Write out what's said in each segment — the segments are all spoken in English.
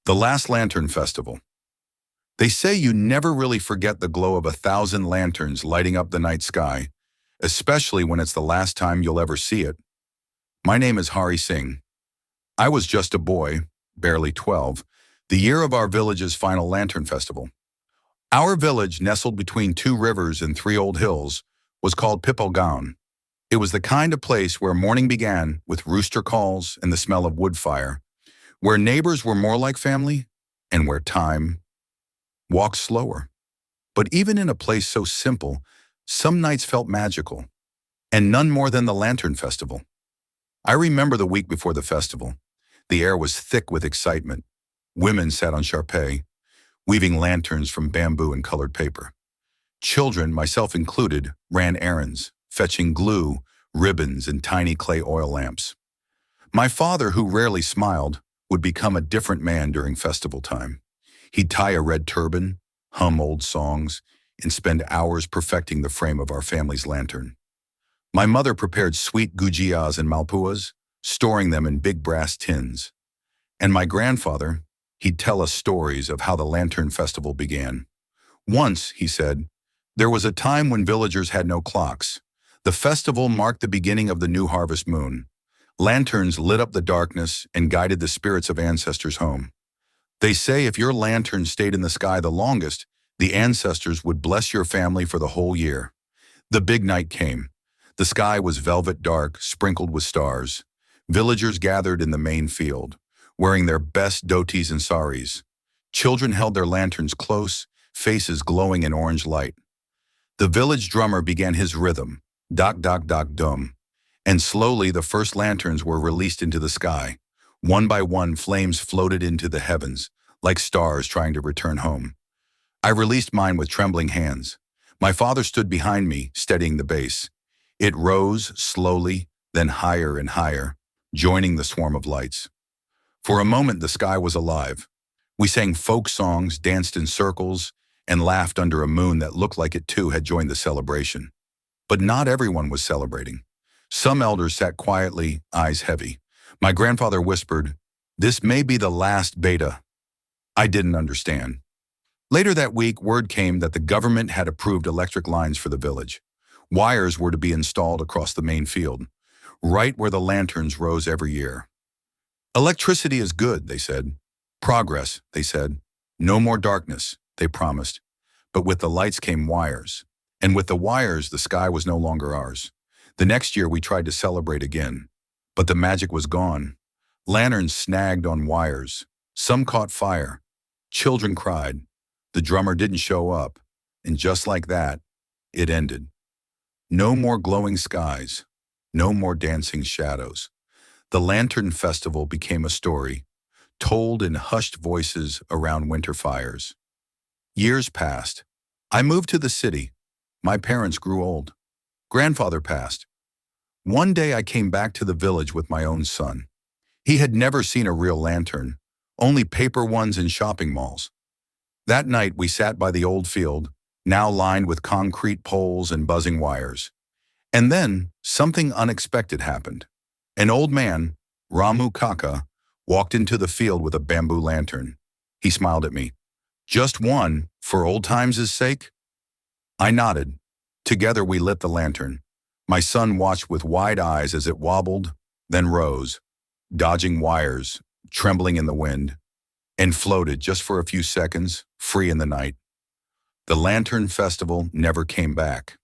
The Last Lantern Festival. They say you never really forget the glow of 1,000 lanterns lighting up the night sky, especially when it's the last time you'll ever see it. My name is Hari Singh. I was just a boy, barely 12, the year of our village's final lantern festival. Our village, nestled between 2 rivers and 3 old hills, was called Pipalgaon. It was the kind of place where morning began with rooster calls and the smell of wood fire, where neighbors were more like family, and where time walked slower. But even in a place so simple, some nights felt magical, and none more than the Lantern Festival. I remember the week before the festival. The air was thick with excitement. Women sat on charpé, weaving lanterns from bamboo and colored paper. Children, myself included, ran errands, fetching glue, ribbons, and tiny clay oil lamps. My father, who rarely smiled, would become a different man during festival time. He'd tie a red turban, hum old songs, and spend hours perfecting the frame of our family's lantern. My mother prepared sweet gujias and malpuas, storing them in big brass tins. And my grandfather, he'd tell us stories of how the Lantern Festival began. Once, he said, there was a time when villagers had no clocks. The festival marked the beginning of the new harvest moon. Lanterns lit up the darkness and guided the spirits of ancestors home. They say if your lantern stayed in the sky the longest, the ancestors would bless your family for the whole year. The big night came. The sky was velvet dark, sprinkled with stars. Villagers gathered in the main field, wearing their best dhotis and saris. Children held their lanterns close, faces glowing in orange light. The village drummer began his rhythm, dak dak dak dum, and slowly the first lanterns were released into the sky. One by one, flames floated into the heavens, like stars trying to return home. I released mine with trembling hands. My father stood behind me, steadying the base. It rose slowly, then higher and higher, joining the swarm of lights. For a moment, the sky was alive. We sang folk songs, danced in circles, and laughed under a moon that looked like it too had joined the celebration. But not everyone was celebrating. Some elders sat quietly, eyes heavy. My grandfather whispered, "This may be the last beta." I didn't understand. Later that week, word came that the government had approved electric lines for the village. Wires were to be installed across the main field, right where the lanterns rose every year. Electricity is good, they said. Progress, they said. No more darkness, they promised. But with the lights came wires. And with the wires, the sky was no longer ours. The next year, we tried to celebrate again. But the magic was gone. Lanterns snagged on wires. Some caught fire. Children cried. The drummer didn't show up. And just like that, it ended. No more glowing skies. No more dancing shadows. The Lantern Festival became a story, told in hushed voices around winter fires. Years passed. I moved to the city. My parents grew old. Grandfather passed. One day I came back to the village with my own son. He had never seen a real lantern, only paper ones in shopping malls. That night we sat by the old field, now lined with concrete poles and buzzing wires. And then something unexpected happened. An old man, Ramu Kaka, walked into the field with a bamboo lantern. He smiled at me. "Just one, for old times' sake?" I nodded. Together we lit the lantern. My son watched with wide eyes as it wobbled, then rose, dodging wires, trembling in the wind, and floated just for a few seconds, free in the night. The Lantern Festival never came back.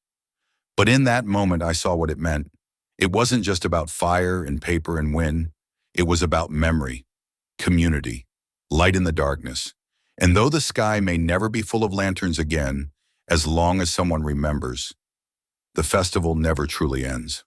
But in that moment, I saw what it meant. It wasn't just about fire and paper and wind. It was about memory, community, light in the darkness. And though the sky may never be full of lanterns again, as long as someone remembers, the festival never truly ends.